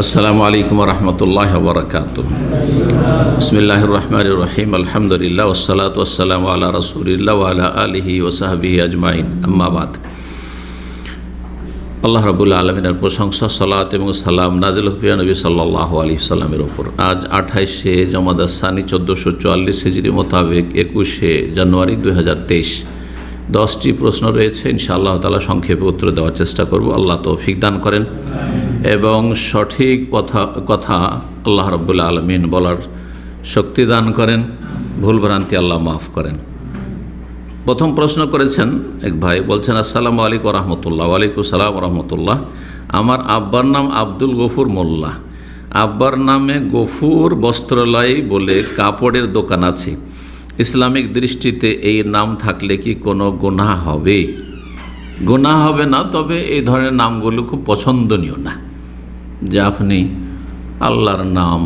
আসসালামু আলাইকুম রহমতুল্লাহ বরকাত। বিসমিল্লাহির রহমানির রহিম। আলহামদুলিল্লাহ ওয়াসসালাতু ওয়াসসালামু আলা রাসূলিল্লাহ ওয়া আলা আলিহি ওয়া সাহবিহি আজমাইন, আম্মা বাদ। আল্লাহ রাব্বুল আলামিনের প্রশংসা, সালাত এবং সালাম নাজিল হোক নবী সাল্লাল্লাহু আলাইহি সাল্লামের ওপর। আজ 28শে জমাদাস সানি 1444 হিজরি মোতাবেক 21শে জানুয়ারি 2023। 10টি প্রশ্ন রয়েছে, ইনশাআল্লাহ তাআলা সংক্ষেপে উত্তর দেওয়ার চেষ্টা করব। আল্লাহ তৌফিক দান করেন এবং সঠিক কথা আল্লাহ রাব্বুল আলামিন বলার শক্তি দান করেন, ভুলভ্রান্তি আল্লাহ মাফ করেন। প্রথম প্রশ্ন করেছেন এক ভাই, বলছেন আসসালামু আলাইকুম রহমতুল্লাহ। ওয়ালাইকুম সালাম রহমতুল্লাহ। আমার আব্বার নাম আব্দুল গফুর মোল্লা। আব্বার নামে গফুর বস্ত্রালয় বলে কাপড়ের দোকান আছে। ইসলামিক দৃষ্টিতে এই নাম থাকলে কি কোনো গুনাহ হবে? গুনাহ হবে না, তবে এই ধরনের নামগুলো খুব পছন্দনীয় না, যে আপনি আল্লাহর নাম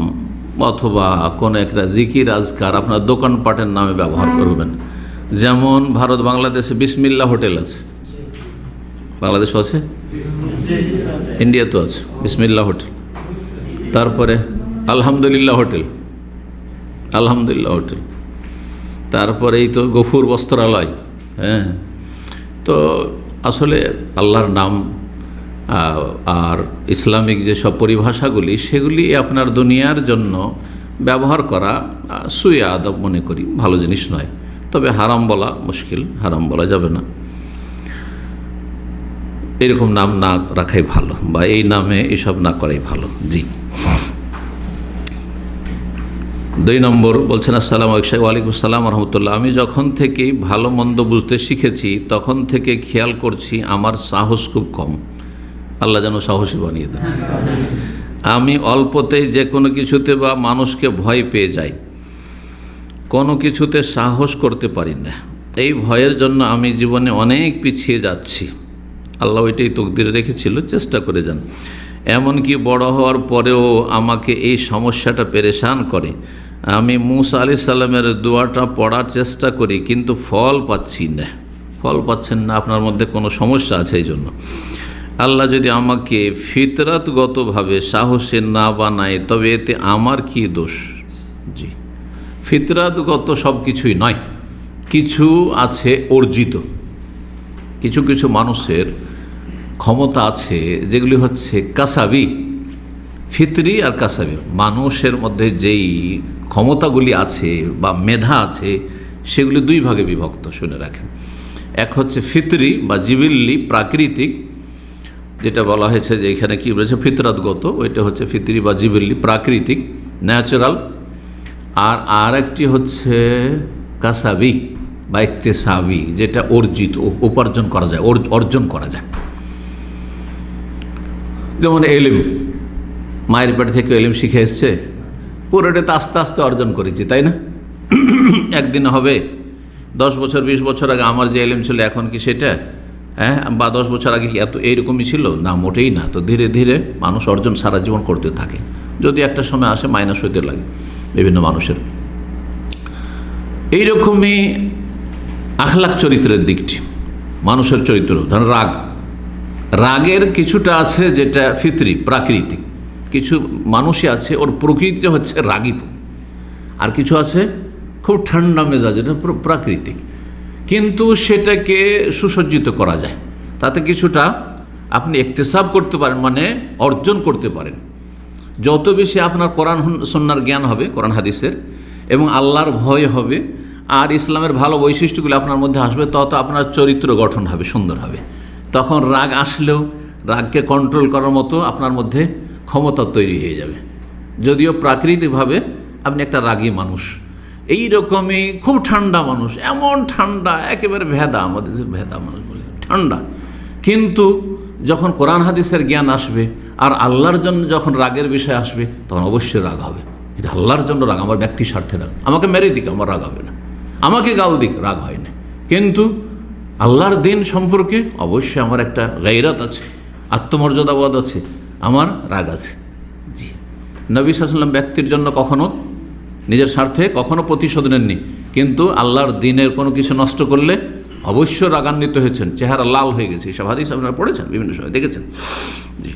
অথবা কোনো একটা জিকির আজকার আপনার দোকানপাটের নামে ব্যবহার করবেন। যেমন ভারত বাংলাদেশে বিসমিল্লাহ হোটেল আছে, বাংলাদেশ আছে, ইন্ডিয়া তো আছে বিসমিল্লাহ হোটেল, তারপরে আলহামদুলিল্লাহ হোটেল, আলহামদুলিল্লাহ হোটেল, তারপরে এই তো গফুর বস্ত্রালয়। হ্যাঁ, তো আসলে আল্লাহর নাম আর ইসলামিক যেসব পরিভাষাগুলি সেগুলি আপনার দুনিয়ার জন্য ব্যবহার করা সুয়ে আদব মনে করি, ভালো জিনিস নয়। তবে হারাম বলা মুশকিল, হারাম বলা যাবে না। এরকম নাম না রাখাই ভালো, বা এই নামে এসব না করাই ভালো। জি। 2 নম্বর বলছেন আসসালামু আলাইকুম। ওয়ালাইকুম আসসালাম রহমতুল্লাহ। আমি যখন থেকেই ভালো মন্দ বুঝতে শিখেছি তখন থেকে খেয়াল করছি আমার সাহস খুব কম। আল্লাহ যেন সাহসী বানিয়ে দেন। আমি অল্পতেই যে কোনো কিছুতে বা মানুষকে ভয় পেয়ে যাই, কোনো কিছুতে সাহস করতে পারি না। এই ভয়ের জন্য আমি জীবনে অনেক পিছিয়ে যাচ্ছি। আল্লাহ ওইটাই তকদিরে রেখেছিল, চেষ্টা করে যান। এমনকি বড় হওয়ার পরেও আমাকে এই সমস্যাটা পেরেশান করে। আমি মুসা আলাইহিস সালামের দোয়াটা পড়ার চেষ্টা করি, কিন্তু ফল পাচ্ছি না। ফল পাচ্ছেন না, আপনার মধ্যে কোনো সমস্যা আছে এই জন্য। আল্লাহ যদি আমাকে ফিতরাতগতভাবে সাহসী না বানায়, তবে এতে আমার কি দোষ? জি, ফিতরাতগত সব কিছুই নয়, কিছু আছে অর্জিত। কিছু কিছু মানুষের ক্ষমতা আছে যেগুলি হচ্ছে কাসাবি, ফিতরি আর কাসাবি। মানুষের মধ্যে যেই ক্ষমতাগুলি আছে বা মেধা আছে সেগুলি 2 ভাগে বিভক্ত, শুনে রাখেন। এক হচ্ছে ফিতরি বা জিবিল্লি, প্রাকৃতিক, যেটা বলা হয়েছে যে এখানে কী বলেছে ফিতরাতগত, ওইটা হচ্ছে ফিতরি বা জিবিল্লি, প্রাকৃতিক, ন্যাচারাল। আর একটি হচ্ছে কাসাবি বা ইকতেসাবি, যেটা অর্জিত, উপার্জন করা যায়, অর্জন করা যায়। যেমন এলিম, মায়ের পেট থেকে এলিম শিখে এসছে, পুরোটা তো আস্তে আস্তে অর্জন করেছি, তাই না? একদিনে হবে? 10 বছর 20 বছর আগে আমার যে এলিম ছিল এখন কি সেটা? হ্যাঁ, বা 10 বছর আগে কি এত এইরকমই ছিল? না, মোটেই না। তো ধীরে ধীরে মানুষ অর্জন সারা জীবন করতে থাকে, যদি একটা সময় আসে মাইনাস হইতে লাগে বিভিন্ন মানুষের। এইরকমই আখলাক, চরিত্রের দিকটি, মানুষের চরিত্র। ধরেন রাগের কিছুটা আছে যেটা ফিতরি, প্রাকৃতিক। কিছু মানুষই আছে ওর প্রকৃতিটা হচ্ছে রাগী, আর কিছু আছে খুব ঠান্ডা মেজাজ, এটা প্রাকৃতিক, কিন্তু সেটাকে সুসজ্জিত করা যায়। তাতে কিছুটা আপনি ইকতিসাব করতে পারেন, মানে অর্জন করতে পারেন। যত বেশি আপনার কোরআন সুন্নাহর জ্ঞান হবে, কোরআন হাদিসের, এবং আল্লাহর ভয় হবে আর ইসলামের ভালো বৈশিষ্ট্যগুলো আপনার মধ্যে আসবে, তত আপনার চরিত্র গঠন হবে, সুন্দর হবে। তখন রাগ আসলেও রাগকে কন্ট্রোল করার মতো আপনার মধ্যে ক্ষমতা তৈরি হয়ে যাবে, যদিও প্রাকৃতিকভাবে আপনি একটা রাগী মানুষ। এই রকমই খুব ঠান্ডা মানুষ, এমন ঠান্ডা একেবারে ভেদা, আমাদের ভেদা মানুষ বলে ঠান্ডা, কিন্তু যখন কোরআন হাদিসের জ্ঞান আসবে আর আল্লাহর জন্য যখন রাগের বিষয় আসবে, তখন অবশ্যই রাগ হবে। এটা আল্লাহর জন্য রাগ, আমার ব্যক্তি স্বার্থে রাগ। আমাকে মেরে দিক, আমার রাগ হবে না। আমাকে গাল দিক, রাগ হয় না। কিন্তু আল্লাহর দিন সম্পর্কে অবশ্যই আমার একটা গায়রাত আছে, আত্মমর্যাদাবোধ আছে, আমার রাগ আছে। জি, নবী সাল্লাল্লাহু আলাইহি ওয়াসাল্লাম ব্যক্তির জন্য কখনো নিজের স্বার্থে কখনো প্রতিশোধ নেননি, কিন্তু আল্লাহর দিনের কোনো কিছু নষ্ট করলে অবশ্যই রাগান্বিত হয়েছেন, চেহারা লাল হয়ে গেছে। এসব হাদিস আপনারা পড়েছেন, বিভিন্ন সময় দেখেছেন। জি,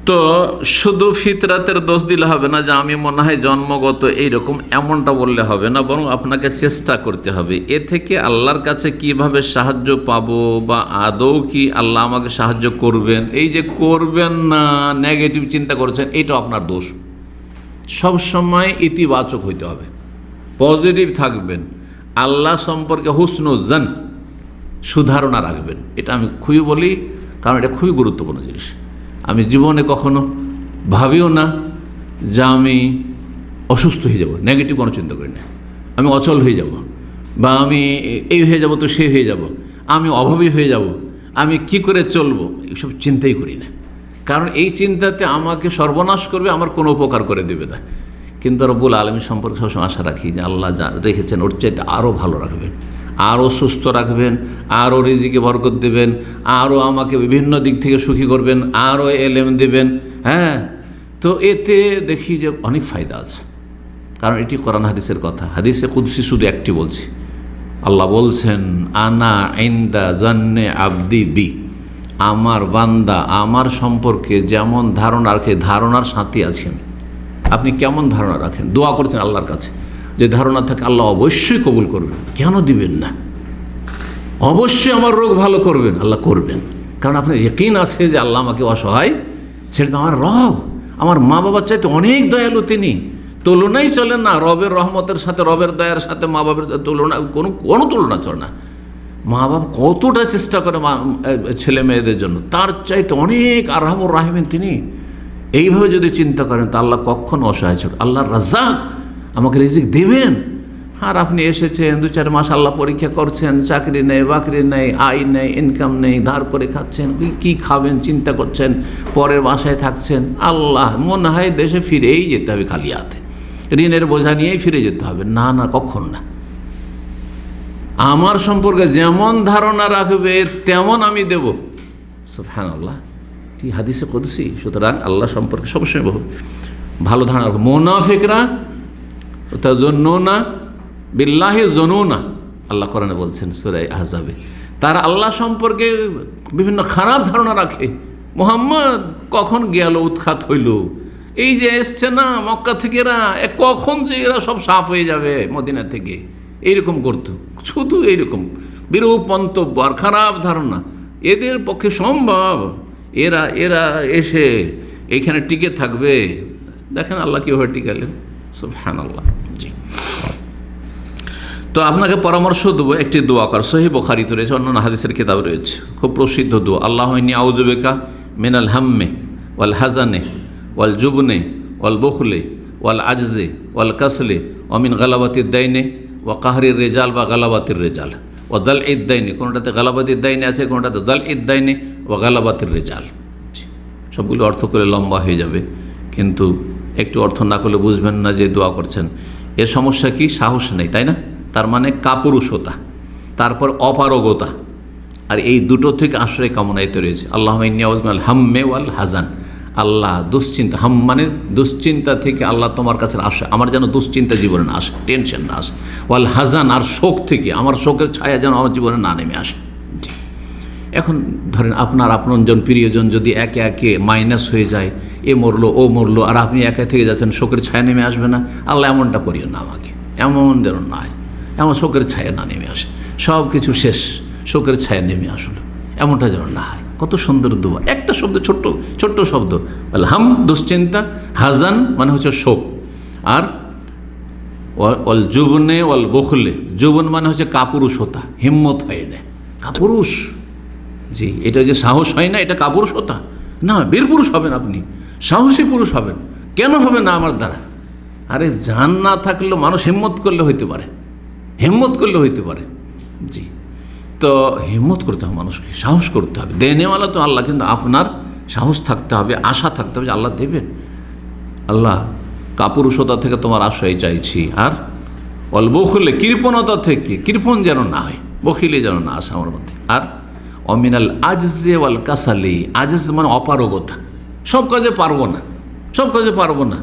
তো শুধু ফিতরাতের দোষ দিলে হবে না, যে আমি মনে হয় জন্মগত এইরকম, এমনটা বললে হবে না, বরং আপনাকে চেষ্টা করতে হবে এ থেকে আল্লাহর কাছে কিভাবে সাহায্য পাবো, বা আদৌ কি আল্লাহ আমাকে সাহায্য করবেন। এই যে করবেন না, নেগেটিভ চিন্তা করছেন, এটা আপনার দোষ। সব সময় ইতিবাচক হইতে হবে, পজিটিভ থাকবেন, আল্লাহ সম্পর্কে হুসনুজ্জান, সুধারণা রাখবেন। এটা আমি খুবই বলি, কারণ এটা খুবই গুরুত্বপূর্ণ জিনিস। আমি জীবনে কখনো ভাবিও না যে আমি অসুস্থ হয়ে যাব, নেগেটিভ কোনো চিন্তা করি না। আমি অচল হয়ে যাব, বা আমি এই হয়ে যাব তো সে হয়ে যাব, আমি অভাবী হয়ে যাব, আমি কি করে চলবো, এইসব চিন্তাই করি না। কারণ এই চিন্তাতে আমাকে সর্বনাশ করবে, আমার কোনো উপকার করে দেবে না। কিন্তু রব্বুল আলামিন সম্পর্কে সবসময় আশা রাখি যে আল্লাহ যা রেখেছেন ওর চাইতে আরও ভালো রাখবেন, আরও সুস্থ রাখবেন, আরও রিজিকে বরকত দেবেন, আরও আমাকে বিভিন্ন দিক থেকে সুখী করবেন, আরও এলেম দেবেন। হ্যাঁ, তো এতে দেখি যে অনেক ফায়দা আছে। কারণ এটি কোরআন হাদিসের কথা। হাদিসে কুদসি শুধু একটি বলছি, আল্লাহ বলছেন আনা ইনদা জান্নে আবদি বি, আমার বান্দা আমার সম্পর্কে যেমন ধারণা রাখে, ধারণার সাথে আছি আমি। আপনি কেমন ধারণা রাখেন, দোয়া করছেন আল্লাহর কাছে, যে ধারণা থাকে আল্লাহ অবশ্যই কবুল করবেন, কেন দিবেন না, অবশ্যই আমার রোগ ভালো করবেন, আল্লাহ করবেন। কারণ আপনার ইয়াকিন আছে যে আল্লাহ আমাকে অসহায় ছেড়ে, আমার রব আমার মা বাবার চাইতে অনেক দয়ালু, তিনি তুলনাই চলে না। রবের রহমতের সাথে, রবের দয়ার সাথে মা বাবার তুলনা, কোনো তুলনা চলে না। মা বাবা কতটা চেষ্টা করে ছেলে মেয়েদের জন্য, তার চাইতে অনেক আরহামুর রাহিমিন তিনি। এইভাবে যদি চিন্তা করেন তা আল্লাহ কখনো অসহায় ছিল, আল্লাহর রাজ্জাক, আমাকে রিজিক দেবেন। আর আপনি এসেছেন 2-4 মাস, আল্লাহ পরীক্ষা করছেন, চাকরি নেই, বাকরি নেই, আয় নেই, ইনকাম নেই, ধার করে খাচ্ছেন, কি খাবেন চিন্তা করছেন, পরের বাসায় থাকছেন। আল্লাহ মনে হয় দেশে ফিরেই যেতে হবে খালি হাতে, ঋণের বোঝা নিয়েই ফিরে যেতে হবে। না না, কখন না। আমার সম্পর্কে যেমন ধারণা রাখবে তেমন আমি দেব। সুবহানাল্লাহ, কি হাদিসে কুদসি। সুতরাং আল্লাহ সম্পর্কে সবসময় ভালো ধারণা রাখবে। মুনাফিকরা তাযুন্নুনা বিল্লাহি যুনুনা, আল্লাহ কোরআনে বলছেন সূরা আহজাবে, তারা আল্লাহ সম্পর্কে বিভিন্ন খারাপ ধারণা রাখে। মুহাম্মদ কখন গেল, উৎখাত হইল, এই যে এসছে না মক্কা থেকে এরা, কখন যে এরা সব সাফ হয়ে যাবে মদিনা থেকে, এইরকম করতো। শুধু এইরকম বিরূপ মন্তব্য আর খারাপ ধারণা, এদের পক্ষে সম্ভব এরা এসে এইখানে টিকে থাকবে? দেখেন আল্লাহ কীভাবে টিকালেন, সুবহানাল্লাহ। জি, তো আপনাকে পরামর্শ দেবো একটি দোয়া কর। সহিহ বুখারীতে রয়েছে, অন্যান্য হাদিসের কিতাব রয়েছে, খুব প্রসিদ্ধ দোয়া। আল্লাহুম্মা ইন্নী আউযু বিকা মিনাল হাম্মি ওয়াল হাযানি ওয়াল জুবনি ওয়াল বুখলি ওয়াল আজজি ওয়াল কাসলি ওয়া মিন গালাবাতিদ দাইনি ওয়া কাহরির রিজাল বা গালাবাতির রিজাল ওয়া দালঈদ দাইনি। কোনটাতে গালাবাতির দাইনি আছে, কোনটাতে দালঈদ দাইনি ওয়া গালাবাতির রিজাল। সবগুলো অর্থ করে লম্বা হয়ে যাবে, কিন্তু একটু অর্থ না করলে বুঝবেন না যে দোয়া করছেন। এর সমস্যা কি? সাহস নেই, তাই না? তার মানে কাপুরুষতা, তারপর অপারগতা, আর এই দুটো থেকে আশ্রয় কামনাইতে রয়েছে। আল্লাহুম্মা ইন্নী আউযু মিনাল হাম্মি ওয়াল হাযান, আল্লাহ দুশ্চিন্তা, হাম মানে দুশ্চিন্তা থেকে আল্লাহ তোমার কাছে আশ্রয়, আমার যেন দুশ্চিন্তা জীবনে না আসে, টেনশন না আসে। ওয়াল হাযান, আর শোক থেকে, আমার শোকের ছায়া যেন আমার জীবনে না নেমে আসে। এখন ধরেন আপনার আপনজন প্রিয়জন যদি একে একে মাইনাস হয়ে যায়, এ মরলো ও মরলো, আর আপনি একা থেকে যাচ্ছেন, শোকের ছায়া নেমে আসবে না? আল্লাহ এমনটা করিও না আমাকে, এমন যেন না হয়, এমন শোকের ছায়া না নেমে আসে, সব কিছু শেষ, শোকের ছায়া নেমে আসলো, এমনটা যেন না হয়। কত সুন্দর দোয়া, একটা শব্দ, ছোট্ট ছোট্ট শব্দ। হাম দুশ্চিন্তা, হাজান মানে হচ্ছে শোক, আর ওয়াল জুবনে ওয়াল বখলে, জুবন মানে হচ্ছে কাপুরুষতা, হিম্মত হয় না, কাপুরুষ। জি, এটা যে সাহস হয় না, এটা কাপুরুষতা না। বীর পুরুষ হবেন আপনি, সাহসী পুরুষ হবেন। কেন হবে না আমার দ্বারা? আরে জান না থাকলেও মানুষ হিম্মত করলে হইতে পারে, হিম্মত করলে হইতে পারে। জি, তো হিম্মত করতে হবে, মানুষকে সাহস করতে হবে। দেনেওয়ালা তো আল্লাহ, কিন্তু আপনার সাহস থাকতে হবে, আশা থাকতে হবে যে আল্লাহ দেবেন। আল্লাহ কাপুরুষতা থেকে তোমার আশ্রয় চাইছি, আর অল্প খুললে কৃপণতা থেকে, কৃপণ যেন না হয়, বখিলে যেন না আসে আমার মধ্যে। আর অমিনাল আজজে ওয়াল কাসালি, আজজ মানে অপারগতা, সব কাজে পারবো না, সব কাজে পারবো না।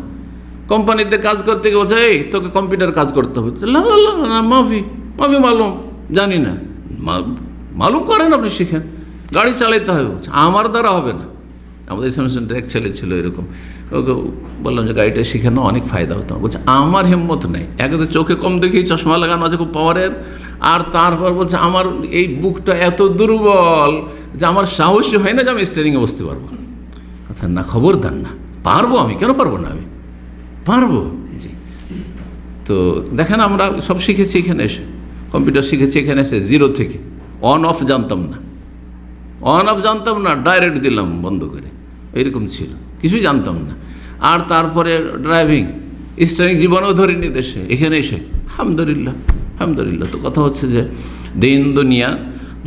কোম্পানিতে কাজ করতে গিয়ে বলছে এই তোকে কম্পিউটার কাজ করতে হবে, না মাফি মালুম, জানি না। মালুম করেন আপনি, শিখেন। গাড়ি চালাইতে হবে, বলছে আমার দ্বারা হবে না, আমাদের ইসলাম সেন্টারে এক ছেলে ছিল এরকম, ওকে বললাম যে গাড়িটা শিখানো অনেক ফায়দা হতো। বলছে আমার হিম্মত নেই, একে তো চোখে কম দেখি, চশমা লাগানো আছে খুব পাওয়ারের, আর তারপর বলছে আমার এই বুকটা এত দুর্বল যে আমার সাহসী হয় না যে আমি স্টিয়ারিংয়ে বসতে পারবো। কথা না, খবরদার না, পারবো আমি, কেন পারবো না, আমি পারবো। জি, তো দেখেন আমরা সব শিখেছি এখানে এসে, কম্পিউটার শিখেছি এখানে এসে, জিরো থেকে। অন অফ জানতাম না, অন অফ জানতাম না, ডাইরেক্ট দিলাম বন্ধ করে, এরকম ছিল, কিছুই জানতাম না। আর তারপরে ড্রাইভিং, স্টিয়ারিং জীবনেও ধরিনি দেশে, এখানে এসে আলহামদুলিল্লাহ, আলহামদুলিল্লাহ। তো কথা হচ্ছে যে দিন দুনিয়া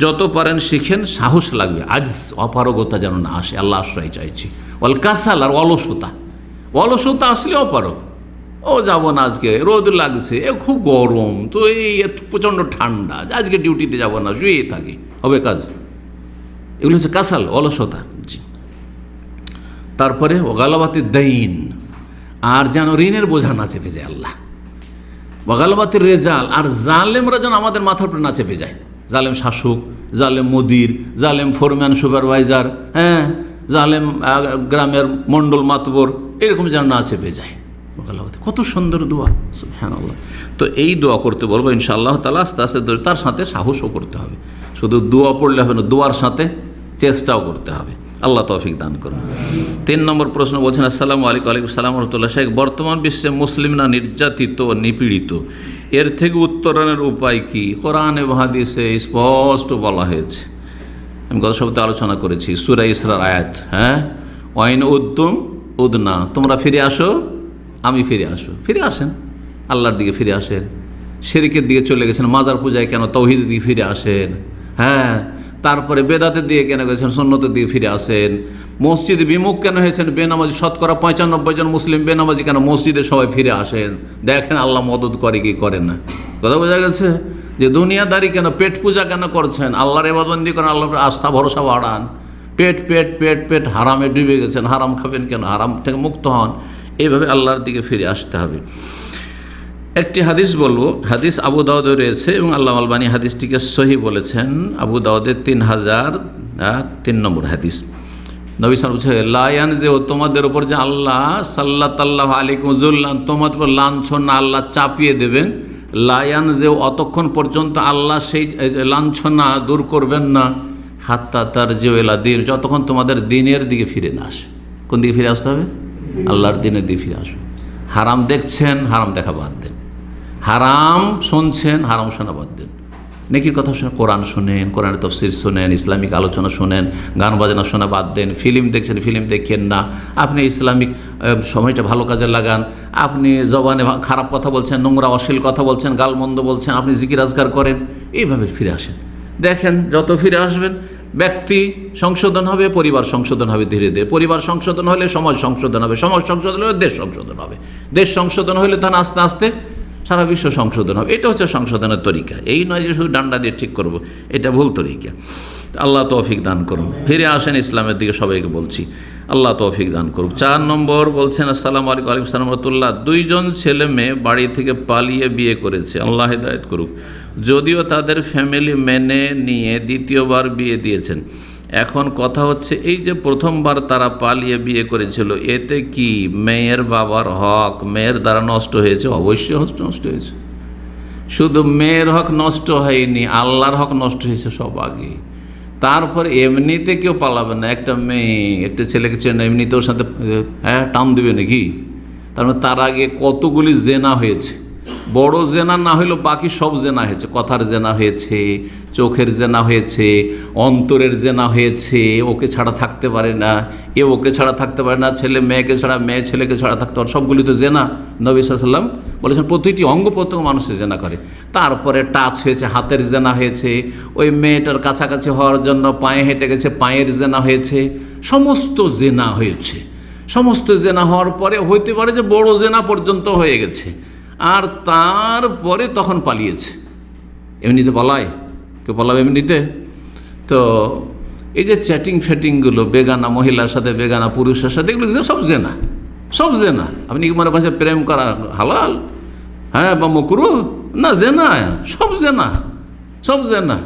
যত পারেন শিখেন, সাহস লাগবে, আজ অপারগতা যেন না আসে, আল্লাহ আশ্রয় চাইছি। অল কাসাল, আর অলসতা, অলসতা আসলে অপারগ, ও যাবো না আজকে, রোদ লাগছে, এ খুব গরম, তো এই প্রচণ্ড ঠান্ডা, আজকে ডিউটিতে যাবো না, শুয়ে থাকি, হবে কাজ, এগুলো হচ্ছে কাসাল, অলসতা। জি, তারপরে ওগালাবাতির দাইন, আর যেন ঋণের বোঝা না চেপে যায় আল্লাহ। ওগালাবাতির রেজাল, আর জালেমরা যেন আমাদের মাথার উপরে না চেপে যায়, জালেম শাসক, জালেম মুদির, জালেম ফোরম্যান সুপারভাইজার, হ্যাঁ, জালেম গ্রামের মণ্ডল মাতবর, এরকম যেন না চেপে যায়। কত সুন্দর দোয়া, সুবহানাল্লাহ। তো এই দোয়া করতে বলবো ইনশাআল্লাহ তাআলা, আস্তে আস্তে তার সাথে সাহসও করতে হবে, শুধু দোয়া পড়লে হবে না, দোয়ার সাথে চেষ্টাও করতে হবে। আল্লাহ তৌফিক দান করুন। 3 নম্বর প্রশ্ন বলছেন, আসসালামু আলাইকুম। ওয়ালাইকুম আসসালাম ওয়া রাহমাতুল্লাহ। শেখ, বর্তমান বিশ্বে মুসলিমরা নির্যাতিত, নিপীড়িত, এর থেকে উত্তরণের উপায় কি? কোরআন এবং হাদিসে স্পষ্ট বলা হয়েছে, আমি গত সপ্তাহে আলোচনা করেছি, সূরা ইসরার আয়াত, হ্যাঁ, ওয়াইন উদ্তুম উদনা, তোমরা ফিরে আসো, আমি ফিরে আসো, ফিরে আসেন, আল্লাহর দিকে ফিরে আসেন। শিরকের দিকে চলে গেছেন, মাজার পূজায় কেন, তাওহীদের দিকে ফিরে আসেন, হ্যাঁ, তারপরে বেদাতের দিকে কেন গেছেন, সুন্নতের দিকে ফিরে আসেন। মসজিদ বিমুখ কেন হয়েছেন, বেনামাজি, শতকরা 95 জন মুসলিম বেনামাজি কেন, মসজিদে সবাই ফিরে আসেন, দেখেন আল্লাহ মদদ করে কি করে না। কথা বোঝা গেছে? যে দুনিয়াদারি কেন, পেট পূজা কেন করছেন, আল্লাহর ইবাদতবন্দি করেন, আল্লাহর আস্থা ভরসা বাড়ান। পেট পেট পেট পেট হারামে ডুবে গেছেন, হারাম খাবেন কেন, হারাম থেকে মুক্ত হন। এইভাবে আল্লাহর দিকে ফিরে আসতে হবে। একটি হাদিস বলবো, হাদিস আবু দাউদে রয়েছে এবং আল্লামা আলবানী হাদিসটিকে সহি বলেছেন। আবু দাউদের 3003 নম্বর হাদিস। নবী সাল্লাল্লাহু আলাইহি ওয়াসাল্লাম, লা ইয়ানজিউ, তোমাদের উপর যে আল্লাহ সাল্লাল্লাহু আলাইকুম যুল্লান, তোমাদের উপর লাঞ্ছনা আল্লাহ চাপিয়ে দেবেন। লা ইয়ানজিউ, অতক্ষণ পর্যন্ত আল্লাহ সেই লাঞ্ছনা দূর করবেন না, হাত্তা তারজিউ ইলা দীন, যতক্ষণ তোমাদের দিনের দিকে ফিরে না আসে। কোন দিকে ফিরে আসতে হবে? আল্লাহর দিনের দিকে ফিরে আসুন। হারাম দেখছেন, হারাম দেখা বাদ দেন। হারাম শুনছেন, হারাম শোনা বাদ দেন। নেকির কথা শুনে কোরআন শোনেন, কোরআনের তাফসীর শোনেন, ইসলামিক আলোচনা শোনেন, গান বাজনা শোনা বাদ দেন। ফিল্ম দেখছেন, ফিল্ম দেখেন না। আপনি ইসলামিক সময়টা ভালো কাজে লাগান। আপনি জবানে খারাপ কথা বলছেন, নোংরা অশ্লীল কথা বলছেন, গালমন্দ বলছেন, আপনি জিকির আজকার করেন, এইভাবে ফিরে আসেন। দেখেন যত ফিরে আসবেন, ব্যক্তি সংশোধন হবে, পরিবার সংশোধন হবে ধীরে ধীরে। পরিবার সংশোধন হলে সমাজ সংশোধন হবে, সমাজ সংশোধন হলে দেশ সংশোধন হবে, দেশ সংশোধন হলে তখন আস্তে আস্তে সারা বিশ্ব সংশোধন হবে। এটা হচ্ছে সংশোধনের তরিকা। এই নয় যে শুধু ডান্ডা দিয়ে ঠিক করব, এটা ভুল তরিকা। আল্লাহ তৌফিক দান করুন। ফিরে আসেন ইসলামের দিকে, সবাইকে বলছি আল্লাহ তৌফিক দান করুক। 4 নম্বর বলছেন, আসসালামু আলাইকুম। ওয়ালাইকুম আসসালাম ওয়া রাহমাতুল্লাহ। 2 জন ছেলে মেয়ে বাড়ি থেকে পালিয়ে বিয়ে করেছে, আল্লাহ হেদায়েত করুক। যদিও তাদের ফ্যামিলি মেনে নিয়ে দ্বিতীয়বার বিয়ে দিয়েছেন। এখন কথা হচ্ছে, এই যে প্রথমবার তারা পালিয়ে বিয়ে করেছিল, এতে কি মেয়ের বাবার হক মেয়ের দ্বারা নষ্ট হয়েছে? অবশ্যই নষ্ট হয়েছে। শুধু মেয়ের হক নষ্ট হয়নি, আল্লাহর হক নষ্ট হয়েছে সব আগে। তারপর এমনিতে কেউ পালাবে না। একটা মেয়ে একটা ছেলেকে চেনে, এমনিতে ওর সাথে টান দেবে নাকি? তার আগে কতগুলি জেনা হয়েছে। বড় জেনা না হইলেও বাকি সব জেনা হয়েছে। কথার জেনা হয়েছে, চোখের জেনা হয়েছে, অন্তরের জেনা হয়েছে। ওকে ছাড়া থাকতে পারে না, এ ওকে ছাড়া থাকতে পারে না, ছেলে মেয়েকে ছাড়া, মেয়ে ছেলেকে ছাড়া থাকতে পারে। সবগুলি তো জেনা। নবী সাল্লাল্লাহু আলাইহি ওয়াসাল্লাম বলেছেন প্রতিটি অঙ্গ প্রত্যঙ্গ মানুষের জেনা করে। তারপরে টাচ হয়েছে, হাতের জেনা হয়েছে। ওই মেয়েটার কাছাকাছি হওয়ার জন্য পায়ে হেঁটে গেছে, পায়ের জেনা হয়েছে। সমস্ত জেনা হয়েছে। সমস্ত জেনা হওয়ার পরে হইতে পারে যে বড় জেনা পর্যন্ত হয়ে গেছে, আর তারপরে তখন পালিয়েছে। এমনিতে পালায় কেউ? পালাবে এমনিতে? তো এই যে চ্যাটিং ফ্যাটিংগুলো বেগানা মহিলার সাথে, বেগানা পুরুষের সাথে, এগুলো সব জেনা, সব জেনা। আপনি কি মনে করছেন প্রেম করা হালাল? হ্যাঁ, বা মকরুহ? না, জেনা, সব জেনা, সব জেনা।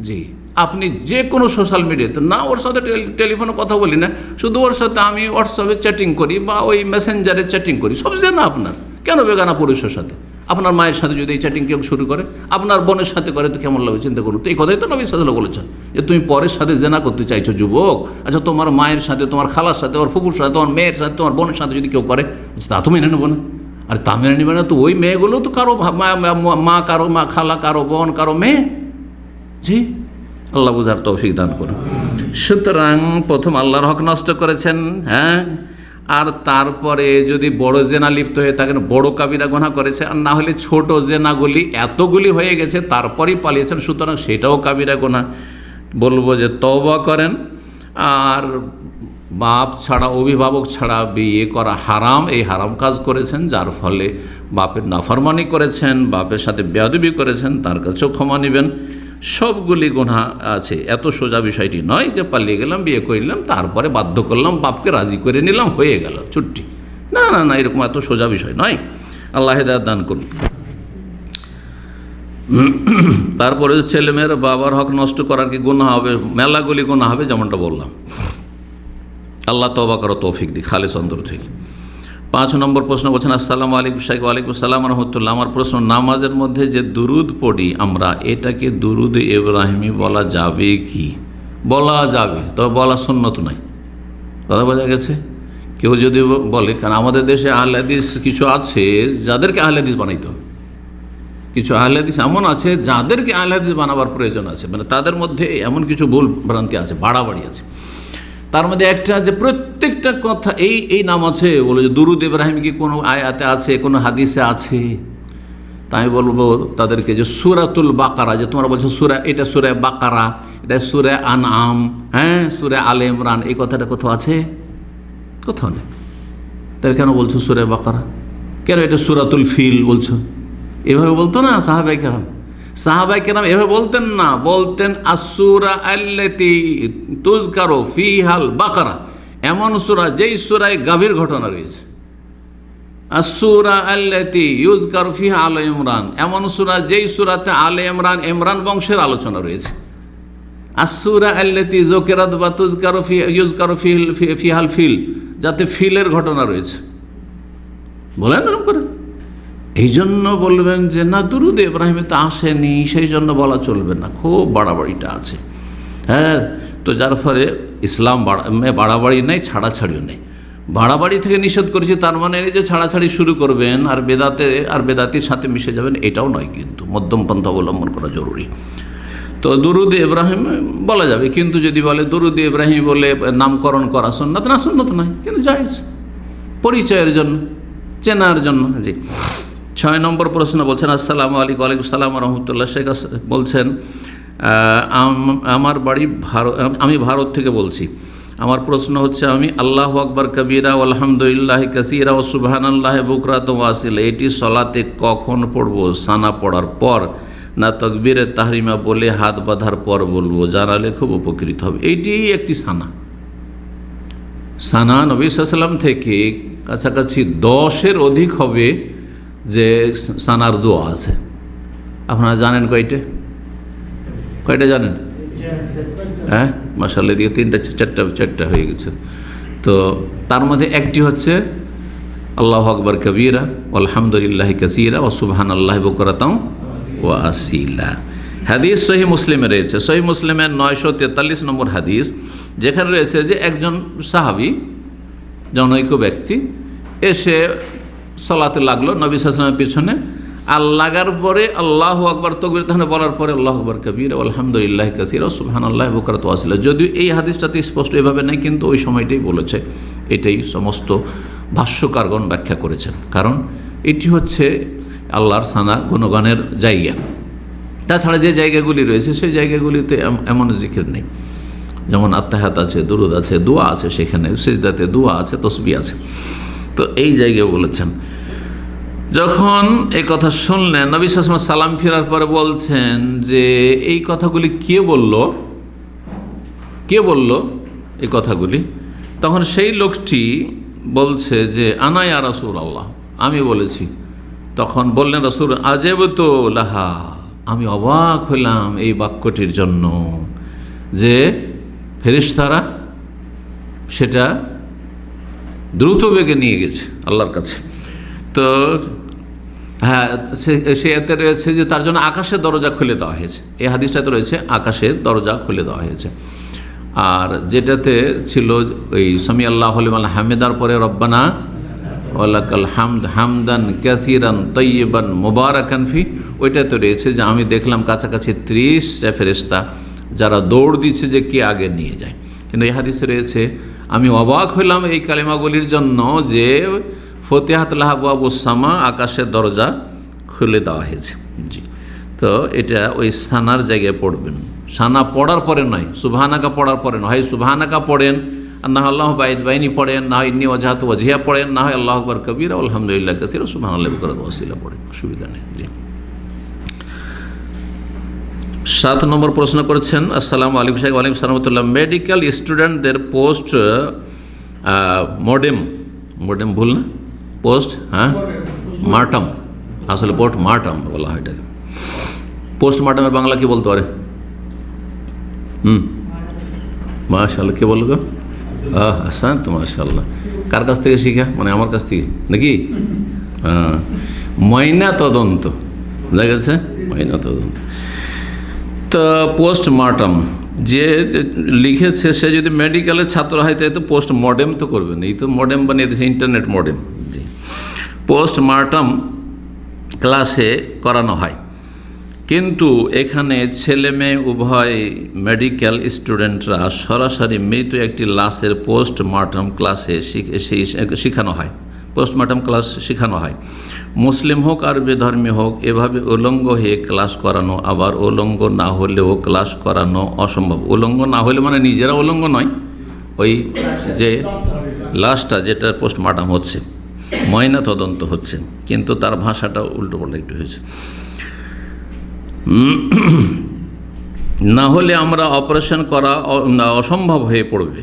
জি, আপনি যে কোনো সোশ্যাল মিডিয়াতে, না ওর সাথে টেলিফোনে কথা বলি না, শুধু ওর সাথে আমি হোয়াটসঅ্যাপে চ্যাটিং করি বা ওই মেসেঞ্জারে চ্যাটিং করি, সব জানা আপনার, কেন বেগানা পুরুষের সাথে? আপনার মায়ের সাথে যদি এই চ্যাটিং কেউ শুরু করে, আপনার বোনের সাথে করে, তো কেমন লাগবে চিন্তা করুন। তো এই কথাই তো নবী সাল্লাল্লাহু আলাইহি বলেছেন যে তুমি পরের সাথে জেনা করতে চাইছো যুবক। আচ্ছা, তোমার মায়ের সাথে, তোমার খালার সাথে, তোমার ফুফুর সাথে, তোমার মেয়ের সাথে, তোমার বোনের সাথে যদি কেউ করে, তা তো মেনে নেবো না। আর তা মেনে নেবে না তো ওই মেয়েগুলো তো কারো মা, কারো মা, খালা, কারো বোন, কারো মেয়ে। জি, আল্লাহ বুঝার তৌফিক দান করুন। সুতরাং প্রথম আল্লাহর হক নষ্ট করেছেন, হ্যাঁ, আর তারপরে যদি বড় জেনা লিপ্ত হয়ে থাকেন, বড় কাবিরা গুনাহ করেছে, আর না হলে ছোট জেনাগুলি এতগুলি হয়ে গেছে তারপরেই পালিয়েছেন, সুতরাং সেটাও কাবিরা গুনাহ। বলবো যে তওবা করেন। আর বাপ ছাড়া, অভিভাবক ছাড়া বিয়ে করা হারাম, এই হারাম কাজ করেছেন, যার ফলে বাপের নাফরমানি করেছেন, বাপের সাথে বেয়াদবি করেছেন, তার কাছেও ক্ষমা নেবেন। সবগুলি গুনাহ আছে, এত সোজা বিষয়টি নয় যে পালিয়ে গেলাম, বিয়ে করলাম, তারপরে বাধ্য করলাম, বাপকে রাজি করে নিলাম, হয়ে গেল ছুটি। না না না, এরকম এত সোজা বিষয় নয়। আল্লাহ হেদায়েত দান করুন। তারপরে ছেলেমেয়ের বাবার হক নষ্ট করার কি গুনাহ হবে? মেলাগুলি গুনাহ হবে, যেমনটা বললাম। আল্লাহ তওবা করো তৌফিক দি, খালেস অন্তর থেকে। 5 নম্বর প্রশ্ন বলছেন, আসসালামু আলাইকুম শাইখ। ওয়ালাইকুম আসসালাম রহমতুল্লাহ। আমার প্রশ্ন, নামাজের মধ্যে যে দুরুদ পড়ি আমরা, এটাকে দুরুদ ইব্রাহিমি বলা যাবে কি? বলা যাবে, তবে বলা সুন্নত নয়। কথা বোঝা গেছে? কেউ যদি বলে, কারণ আমাদের দেশে আহলে হাদিস কিছু আছে যাদেরকে আহলে হাদিস বানাইতে হবে, কিছু আহলে হাদিস এমন আছে যাদেরকে আহলে হাদিস বানাবার প্রয়োজন আছে, মানে তাদের মধ্যে এমন কিছু ভুল ভ্রান্তি আছে, বাড়াবাড়ি আছে। তার মধ্যে একটা যে প্রত্যেকটা কথা এই নাম আছে, বলে যে দুরুদ ইব্রাহিম কি কোনো আয়াতে আছে, কোনো হাদিসে আছে? তাই বলবো তাদেরকে যে সূরাতুল বাকারা, যে তোমরা বলছো সূরা, এটা সূরা বাকারা, এটা সূরা আনআম, হ্যাঁ, সূরা আলে ইমরান, এই কথাটা কোথাও আছে? কোথাও নেই। তাহলে কেন বলছো সূরা বাকারা? কেন এটা সূরাতুল ফিল বলছো? এভাবে বলতো না সাহাবায়ে কেরাম। সাহাবায়ে কেরাম এভাবে বলতেন না, বলতেন আসসূরা আল্লাতী তুযকারু ফীহাল বাকারা, এমন সূরা যেই সূরায় গাভীর ঘটনা রয়েছে। আসসূরা আল্লাতী ইউযকারু ফীহা আলে ইমরান, এমন সূরা যেই সূরাতে আলে ইমরান, ইমরান বংশের আলোচনা রয়েছে। আসসূরা আল্লাতী যুকিরাত বা তুযকারু ইউযকারু ফীহাল ফিল, যাতে ফিলের ঘটনা রয়েছে। বলেন এরকম করে। এই জন্য বলবেন যে না, দুরুদ ইব্রাহিমে তো আসেনি, সেই জন্য বলা চলবে না, খুব বাড়াবাড়িটা আছে। হ্যাঁ, তো যার ফলে ইসলাম বাড়াবাড়ি নেই, ছাড়াছাড়িও নেই। বাড়াবাড়ি থেকে নিষেধ করেছি, তার মানে এই যে ছাড়াছাড়ি শুরু করবেন আর বেদাতির সাথে মিশে যাবেন, এটাও নয়, কিন্তু মধ্যম পন্থা অবলম্বন করা জরুরি। তো দুরুদ ইব্রাহিম বলা যাবে, কিন্তু যদি বলে দুরুদ ইব্রাহিম বলে নামকরণ করা সুন্নাত না, সুন্নাত নয়, কিন্তু জায়েজ, পরিচয়ের জন্য, চেনার জন্য। জি। 6 নম্বর প্রশ্ন বলছেন, আসসালামু আলাইকুম। ওয়ালাইকুম আসসালাম রহমতুল্লাহ। শেখ বলছেন, আমার বাড়ি আমি ভারত থেকে বলছি। আমার প্রশ্ন হচ্ছে, আমি আল্লাহু আকবার কবীরা আলহামদুলিল্লাহ কাসীরা ও সুবহানাল্লাহি বুকরাতাও ওয়া আসীলা, এটি সালাতে কখন পড়বো? সানা পড়ার পর না তাকবীরে তাহরিমা বলে হাত বাঁধার পর বলবো? জানালে খুব উপকৃত হবে। এইটি একটি সানা। সানা নবী সাল্লাল্লাহু আলাইহি ওয়াসাল্লাম থেকে কাছাকাছি 10-এর অধিক হবে যে সানার দোয়া আছে। আপনারা জানেন কয়টা জানেন? হ্যাঁ, মাশাআল্লাহ, দিয়ে 3টা 4টা হয়ে গেছে। তো তার মধ্যে একটি হচ্ছে আল্লাহু আকবার কবীরা আলহামদুলিল্লাহি কাসীরা ওয়া সুবহানাল্লাহি বুকরাতাও ওয়া আসীলা। হাদিস সহিহ মুসলিমে রয়েছে, সহিহ মুসলিমের 943 নম্বর হাদিস, যেখানে রয়েছে যে একজন সাহাবী, জনৈক ব্যক্তি এসে সালাতে লাগলো নবী সাল্লাল্লাহু আলাইহি ওয়াসাল্লামের পিছনে। আর লাগার পরে আল্লাহু আকবার তাকবীর তাহলে বলার পরে আল্লাহু আকবার কবীরা আলহামদুলিল্লাহি কাসীরা সুবহানাল্লাহি বুকরাতাও ওয়া আসীলা। যদিও এই হাদিসটাতে স্পষ্ট এভাবে নেই, কিন্তু ওই সময়টাই বলেছে। এটাই সমস্ত ভাষ্যকারগণ ব্যাখ্যা করেছেন, কারণ এটি হচ্ছে আল্লাহর সানা গুণগানের জায়গা। তাছাড়া যে জায়গাগুলি রয়েছে সেই জায়গাগুলিতে এমন জিকির নেই, যেমন আত্তাহাত আছে, দুরুদ আছে, দোয়া আছে, সেখানে সিজদাতে দোয়া আছে, তসবিহ আছে। তো এই জায়গায় বলেছেন। যখন এই কথা শুনলেন, নবী সাল্লাল্লাহু আলাইহি ওয়াসাল্লাম সালাম ফেরার পরে বলছেন যে এই কথাগুলি কে বলল এই কথাগুলি? তখন সেই লোকটি বলছে যে আনা ইয়া রাসূলুল্লাহ, আমি বলেছি। তখন বললেন রাসূল, আজাবতু লাহা, আমি অবাক হলাম এই বাক্যটির জন্য। যে ফেরেশতারা সেটা দ্রুত বেগে নিয়ে গেছে আল্লাহর কাছে। তো হ্যাঁ, সে এতে রয়েছে যে তার জন্য আকাশের দরজা খুলে দেওয়া হয়েছে। এই হাদিসটাতে রয়েছে আকাশের দরজা খুলে দেওয়া হয়েছে। আর যেটাতে ছিল ওই সামি আল্লাহু লিমান হামিদার পরে রব্বানা ওয়ালাকাল হামদ হামদান কাসিরান তাইয়িবান মুবারাকান ফি, ওইটাতে রয়েছে যে আমি দেখলাম কাছাকাছি 30টা ফেরেশতা যারা দৌড় দিচ্ছে যে কে আগে নিয়ে যায়। কিন্তু এই হাদিসে রয়েছে আমি অবাক হইলাম এই কালিমাগুলির জন্য যে ফতিহাত লাহা আবুস সামা, আকাশের দরজা খুলে দেওয়া হয়েছে। জি, তো এটা ওই সানার জায়গায় পড়বেন, সানা পড়ার পরে নয়, সুবহানাকা পড়ার পরে নয়। হয় সুবহানাকা পড়েন, আর না হয় আল্লাহু বাইদ বাইনি পড়েন, না হয় ইন্নী ওয়াজহাতু ওয়াজহিয়া পড়েন, না হয় আল্লাহু আকবার কবীরা আলহামদুলিল্লাহ কাসীরা সুবহানাল্লাহি ওয়া বিহামদিহি ওয়াসিলা পড়েন, অসুবিধা নেই। জি, 7 নম্বর প্রশ্ন করেছেন। আসসালামু আলাইকুম সাহেব। ওয়ালাইকুম আসসালাম ওয়া রাহমাতুল্লাহ। মেডিকেল স্টুডেন্টদের পোস্ট মর্টেম ভুল না, পোস্ট মার্টাম, আসলে পোস্ট মার্টাম বলা হয় এটাকে। পোস্ট মার্টামের বাংলা কি বলতে পারে? মাশাআল্লাহ, কে বললো গো? আসান তো, মাশাআল্লাহ। কার কাছ থেকে শিখা? মানে আমার কাছ থেকে নাকি? ময়না তদন্ত, বুঝা গেছে, ময়না তদন্ত। তো পোস্ট মার্টাম যে লিখেছে সে যদি মেডিকেলের ছাত্র হয় তাই তো পোস্ট মডেম তো করবে না, এই তো মডেম বানিয়ে দিয়েছে, ইন্টারনেট মডেম। জি, পোস্ট মার্টাম ক্লাসে করানো হয়, কিন্তু এখানে ছেলে মেয়ে উভয় মেডিকেল স্টুডেন্টরা সরাসরি মৃত একটি লাশের পোস্ট মার্টাম ক্লাসে শেখানো হয়, পোস্টমার্টম ক্লাস শেখানো হয়। মুসলিম হোক আর বেধর্মী হোক, এভাবে উলঙ্গ হয়ে ক্লাস করানো, আবার উলঙ্গ না হলেও ক্লাস করানো অসম্ভব। উলঙ্গ না হলে মানে নিজেরা উলঙ্গ নয়, ওই যে লাশটা যেটা পোস্টমার্টম হচ্ছে, ময়না তদন্ত হচ্ছে, কিন্তু তার ভাষাটা উল্টোপাল্টা একটু হয়েছে। না হলে আমরা অপারেশন করা অসম্ভব হয়ে পড়বে।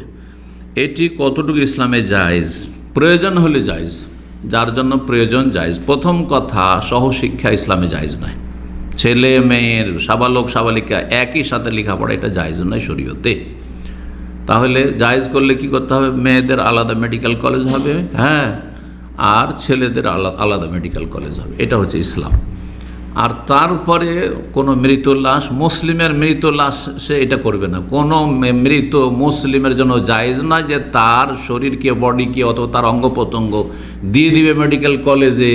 এটি কতটুকু ইসলামে জায়েজ? প্রয়োজন হলে জায়েজ, যার জন্য প্রয়োজন জায়েজ। প্রথম কথা, সহশিক্ষা ইসলামে জায়েজ নয়। ছেলে মেয়ের, সাবালক সাবালিকা একই সাথে লেখাপড়া, এটা জায়েজ নয় শরীয়তে। তাহলে জায়েজ করলে কি করতে হবে? মেয়েদের আলাদা মেডিকেল কলেজ হবে, হ্যাঁ, আর ছেলেদের আলাদা মেডিকেল কলেজ হবে, এটা হচ্ছে ইসলাম। আর তারপরে কোনো মৃত লাশ, মুসলিমের মৃত লাশ সে এটা করবে না। কোনো মৃত মুসলিমের জন্য জায়েজ না যে তার শরীরকে, বডিকে অথবা তার অঙ্গ প্রত্যঙ্গ দিয়ে দিবে মেডিকেল কলেজে,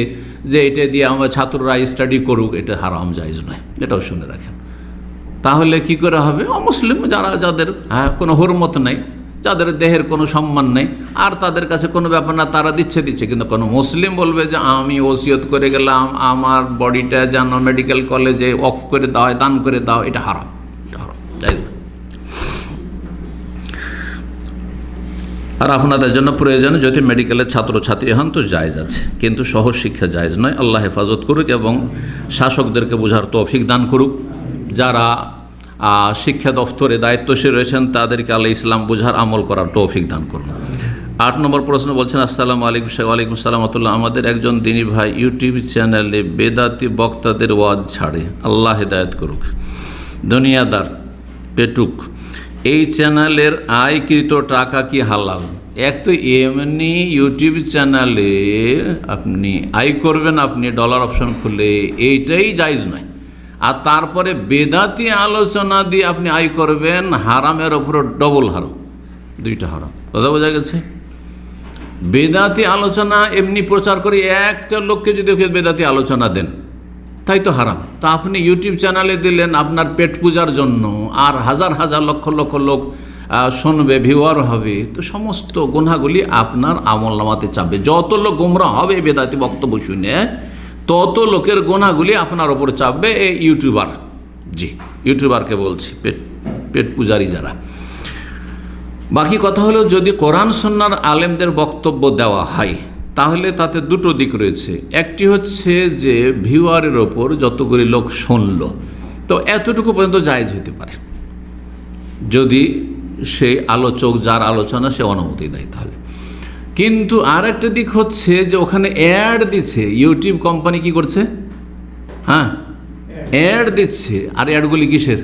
যে এটা দিয়ে আমরা ছাত্ররা স্টাডি করুক, এটা হারাম, জায়েজ নয়, এটাও শুনে রাখেন। তাহলে কি করে হবে? অমুসলিম যাদের কোনো হুরমত নেই, যাদের দেহের কোনো সম্মান নেই, আর তাদের কাছে কোনো ব্যাপার না, তারা দিচ্ছে। কিন্তু কোনো মুসলিম বলবে যে আমি ওসিয়ত করে গেলাম আমার বডিটা যেন মেডিকেল কলেজে অফ করে দাও, দান করে দাও, এটা হারাম, এটা হারাম, জায়েজ না। আর আপনাদের জন্য প্রয়োজন যদি মেডিকেলের ছাত্রছাত্রী হন তো জায়েজ আছে, কিন্তু সহজ শিক্ষা জায়েজ নয়। আল্লাহ হেফাজত করুক এবং শাসকদেরকে বোঝার তৌফিক দান করুক। যারা শিক্ষা দফতরে দায়িত্বশীল রয়েছেন তাদেরকে আল্লাহ ইসলাম বোঝার, আমল করার তৌফিক দান করুন। 8 নম্বর প্রশ্ন বলছেন, আসসালামু আলাইকুম। ওয়ালাইকুম আসসালাম ওয়া রাহমাতুল্লাহ। আমাদের একজন দিনী ভাই ইউটিউব চ্যানেলে বেদাতি বক্তাদের ওয়াজ ছাড়ে, আল্লাহ হেদায়েত করুক। দুনিয়াদার, পেটুক, এই চ্যানেলের আয়কৃত টাকা কি হালাল? এক তো এমনি ইউটিউব চ্যানেলে আপনি আয় করবেন, আপনি ডলার অপশন খুলে, এইটাই জায়েজ নয়। আর তারপরে বেদাতি আলোচনা দিয়ে আপনি আয় করবেন, হারামের ওপরে ডবল হারাম, দুইটা হারাম। কথা বোঝা গেছে? বেদাতি আলোচনা এমনি প্রচার করে একটা লোককে যদি বেদাতি আলোচনা দেন, তাই তো হারাম। তা আপনি ইউটিউব চ্যানেলে দিলেন আপনার পেট পূজার জন্য, আর হাজার হাজার লক্ষ লক্ষ লোক শুনবে, ভিউয়ার হবে, তো সমস্ত গুনাহগুলি আপনার আমলনামাতে চাপবে। যত লোক গোমরাহ হবে বেদাতি বক্তব্য শুনে, তত লোকের গুনাহগুলি আপনার ওপর চাপবে। এই ইউটিউবার, জি ইউটিউবারকে বলছি, পেট পূজারি যারা। বাকি কথা হলো, যদি কোরআন সুন্নাহর আলেমদের বক্তব্য দেওয়া হয় তাহলে তাতে দুটো দিক রয়েছে। একটি হচ্ছে যে ভিউয়ারের ওপর যতগুলি লোক শুনল, তো এতটুকু পর্যন্ত জায়েজ হতে পারে, যদি সেই আলোচক যার আলোচনা সে অনুমতি দেয় তাহলে। কিন্তু আর একটা দিক হচ্ছে যে ওখানে অ্যাড দিচ্ছে, ইউটিউব কোম্পানি কি করছে, অ্যাড দিচ্ছে। আর অ্যাডগুলি কিসের?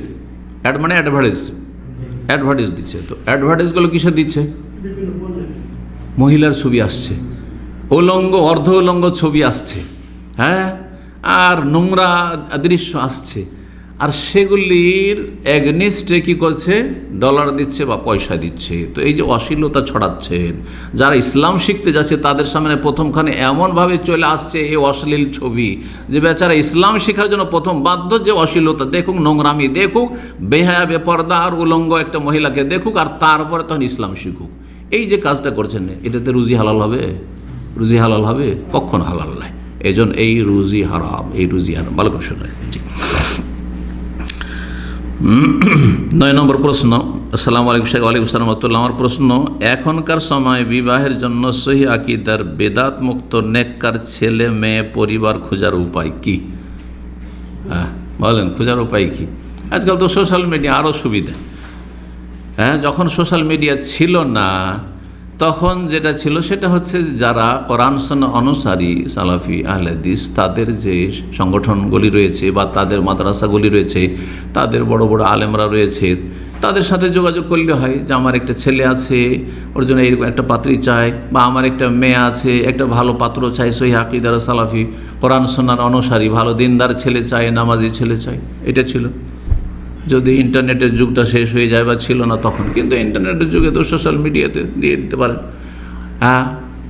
অ্যাড মানে অ্যাডভার্টাইজ, অ্যাডভার্টাইজ দিচ্ছে। তো অ্যাডভার্টাইজগুলো কিসে দিচ্ছে? মহিলার ছবি আসছে, উলঙ্গ অর্ধ উলঙ্গ ছবি আসছে, হ্যাঁ, আর নোংরা দৃশ্য আসছে, আর সেগুলির এগনিস্টে কী করছে? ডলার দিচ্ছে বা পয়সা দিচ্ছে। তো এই যে অশ্লীলতা ছড়াচ্ছেন, যারা ইসলাম শিখতে যাচ্ছে তাদের সামনে প্রথমখানে এমনভাবে চলে আসছে এই অশ্লীল ছবি যে বেচারা ইসলাম শেখার জন্য প্রথম বাধ্য যে অশ্লীলতা দেখুক, নোংরামি দেখুক, বেহায়া বেপর্দা আর উলঙ্গ একটা মহিলাকে দেখুক, আর তারপরে তখন ইসলাম শিখুক। এই যে কাজটা করছেন, এটাতে রুজি হালাল হবে? রুজি হালাল হবে? কখনো হালাল নয়। এই জন্য এই রুজি হারাম, এই রুজি হারাম। ভালো করে শোনেন। জি, 9 নম্বর প্রশ্ন। আসসালামু আলাইকুম শেখ। ওয়ালাইকুম আসসালাম রাহমাতুল্লাহ। আমার প্রশ্ন, এখনকার সময় বিবাহের জন্য সহি আকীদার বেদাত মুক্ত নেককার ছেলে মেয়ে পরিবার খোঁজার উপায় কি? হ্যাঁ বলেন, খোঁজার উপায় কি? আজকাল তো সোশ্যাল মিডিয়া আরও সুবিধা। হ্যাঁ, যখন সোশ্যাল মিডিয়া ছিল না তখন যেটা ছিল সেটা হচ্ছে যারা কোরআন সুন্নাহ অনুসারী সালাফি আহলে হাদিস তাদের যে সংগঠনগুলি রয়েছে বা তাদের মাদ্রাসাগুলি রয়েছে, তাদের বড় বড় আলেমরা রয়েছে, তাদের সাথে যোগাযোগ করলে হয় যে আমার একটা ছেলে আছে, ওর জন্য এরকম একটা পাত্রী চাই, বা আমার একটা মেয়ে আছে, একটা ভালো পাত্র চাই, সহি আকীদার সালাফি কোরআন সুন্নাহর অনুসারী ভালো দিনদার ছেলে চাই, নামাজি ছেলে চাই। এটা ছিল যদি ইন্টারনেটের যুগটা শেষ হয়ে যায় বা ছিল না তখন। কিন্তু ইন্টারনেটের যুগে তো সোশ্যাল মিডিয়াতে দিয়ে দিতে পারেন। হ্যাঁ,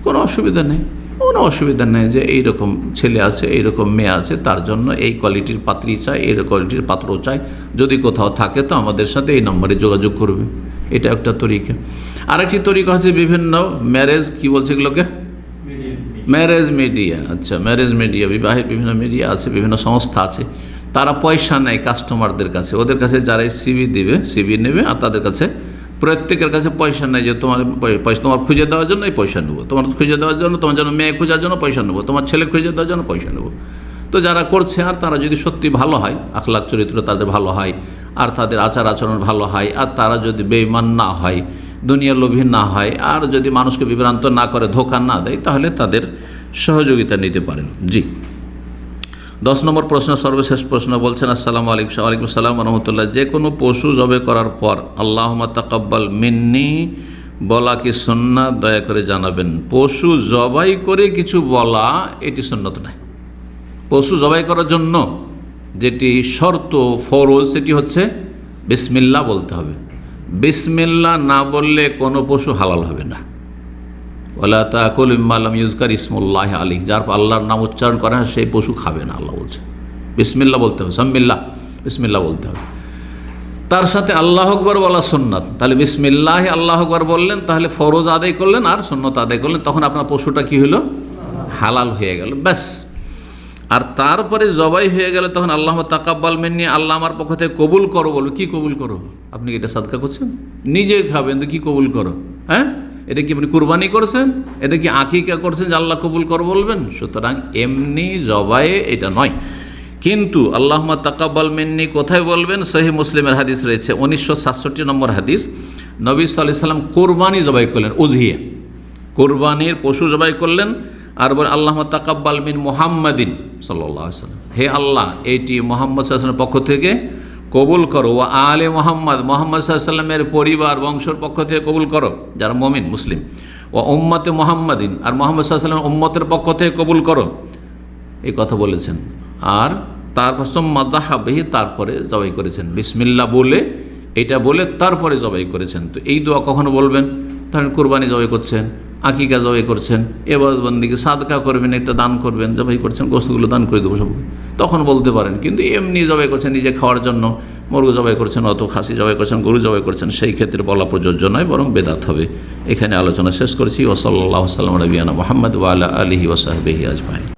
কোনো অসুবিধা নেই, কোনো অসুবিধা নেই যে এইরকম ছেলে আছে, এইরকম মেয়ে আছে, তার জন্য এই কোয়ালিটির পাত্রী চাই, এই কোয়ালিটির পাত্র চাই। যদি কোথাও থাকে তো আমাদের সাথে এই নম্বরে যোগাযোগ করবে। এটা একটা তরিকা। আরেকটি তরিকা হচ্ছে বিভিন্ন ম্যারেজ, কি বলছে এগুলোকে? Marriage media. আচ্ছা, ম্যারেজ মিডিয়া, বিবাহের বিভিন্ন মিডিয়া আছে, বিভিন্ন সংস্থা আছে। তারা পয়সা নেয় কাস্টমারদের কাছে, ওদের কাছে যারাই সিভি দিবে, সিভি নেবে, আর তাদের কাছে প্রত্যেকের কাছে পয়সা নেয় যে তোমার পয়সা, তোমার খুঁজে দেওয়ার জন্য এই পয়সা নেবো, তোমার খুঁজে দেওয়ার জন্য, তোমার জন্য মেয়ে খোঁজার জন্য পয়সা নেবো, তোমার ছেলে খুঁজে দেওয়ার জন্য পয়সা নেবো। তো যারা করছে, আর তারা যদি সত্যি ভালো হয়, আখলাক চরিত্র তাদের ভালো হয়, আর তাদের আচার আচরণ ভালো হয়, আর তারা যদি বেঈমান না হয়, দুনিয়ার লোভী না হয়, আর যদি মানুষকে বিভ্রান্ত না করে, ধোঁকা না দেয়, তাহলে তাদের সহযোগিতা নিতে পারেন। জি, 10 নম্বর প্রশ্ন, সর্বশেষ প্রশ্ন। বলছেন, আসসালামু আলাইকুম। ওয়ালাইকুম আসসালাম রাহমাতুল্লাহ। যে কোনো পশু জবে করার পর আল্লাহুম্মা তাকাব্বাল মিন্নি বলা কি সুন্নাত? দয়া করে জানাবেন। পশু জবাই করে কিছু বলা এটি সুন্নত নয়। পশু জবাই করার জন্য যেটি শর্ত, ফরজ, সেটি হচ্ছে বিসমিল্লাহ বলতে হবে। বিসমিল্লাহ না বললে কোনো পশু হালাল হবে না। ওয়ালা তাকুলু মিম্মা লাম ইউযকার ইসমুল্লাহি আলাইহি, যার আল্লাহর নাম উচ্চারণ করে না সেই পশু খাবে না, আল্লাহ বলছে। বিসমিল্লাহ বলতে হবে, সাম্মিল্লাহ, বিসমিল্লাহ বলতে হবে। তার সাথে আল্লাহু আকবার বলা সুন্নাত। তাহলে বিসমিল্লাহ আল্লাহু আকবার বললেন, তাহলে ফরজ আদায় করলেন আর সুন্নত আদায় করলেন, তখন আপনার পশুটা কি হলো? হালাল হয়ে গেল, ব্যাস। আর তারপরে জবাই হয়ে গেলে তখন আল্লাহুম্মা তাকাব্বাল মিন্নি, আল্লাহ আমার পক্ষ থেকে কবুল করো বলবে। কি কবুল করো? আপনি কি এটা সাদকা করছেন? নিজে খাবেন তো কি কবুল করো? হ্যাঁ, এটা কি আপনি কুরবানি করছেন? এটা কি আকিকা করছেন যে আল্লাহ কবুল কর বলবেন? সুতরাং এমনি জবাই এটা নয়। কিন্তু আল্লাহুম্মা তাকাব্বাল মিন্নি কোথায় বলবেন? সহিহ মুসলিমের হাদিস রয়েছে, 1967 নম্বর হাদিস। নবী সাল্লাল্লাহু আলাইহি ওয়াসাল্লাম কোরবানি জবাই করলেন, উযহিয়া, কোরবানির পশু জবাই করলেন, আর বলেন আল্লাহুম্মা তাকাব্বাল মিন মুহাম্মাদিন সাল্লাল্লাহু আলাইহি ওয়াসাল্লাম, হে আল্লাহ এটি মুহাম্মদ সাল্লাল্লাহু আলাইহি ওয়াসাল্লামের পক্ষ থেকে কবুল করো। ও আলে মোহাম্মদ, মোহাম্মদ সাল্লাল্লাহু আলাইহি ওয়াসাল্লামের পরিবার বংশের পক্ষ থেকে কবুল করো, যারা মুমিন মুসলিম। ও উম্মতে মুহাম্মাদিন, আর মোহাম্মদ সাল্লাল্লাহু আলাইহি ওয়াসাল্লামের উম্মতের পক্ষ থেকে কবুল করো, এই কথা বলেছেন। আর তারপর সুম্মা যাহা বিহি, তারপরে জবাই করেছেন বিসমিল্লাহ বলে, এটা বলে তারপরে জবাই করেছেন। তো এই দোয়া কখনো বলবেন? ধরেন কুরবানি জবাই করছেন, আকিকা জবাই করছেন, ইবাদত বন্দেগী, সাদকা করবেন, একটা দান করবেন, জবাই করছেন, গোশতগুলো দান করে দেবো সবকে, তখন বলতে পারেন। কিন্তু এমনি জবাই করছেন নিজে খাওয়ার জন্য, মুরগি জবাই করছেন, অত খাসি জবাই করছেন, গরু জবাই করছেন, সেই ক্ষেত্রে বলা প্রযোজ্য নয়, বরং বেদাত হবে। এখানে আলোচনা শেষ করছি। ওয়া সাল্লাল্লাহু আলা নবিয়িনা মুহাম্মদ ওয়া আলা আলিহি ওয়া সাহবিহি আজমাইন।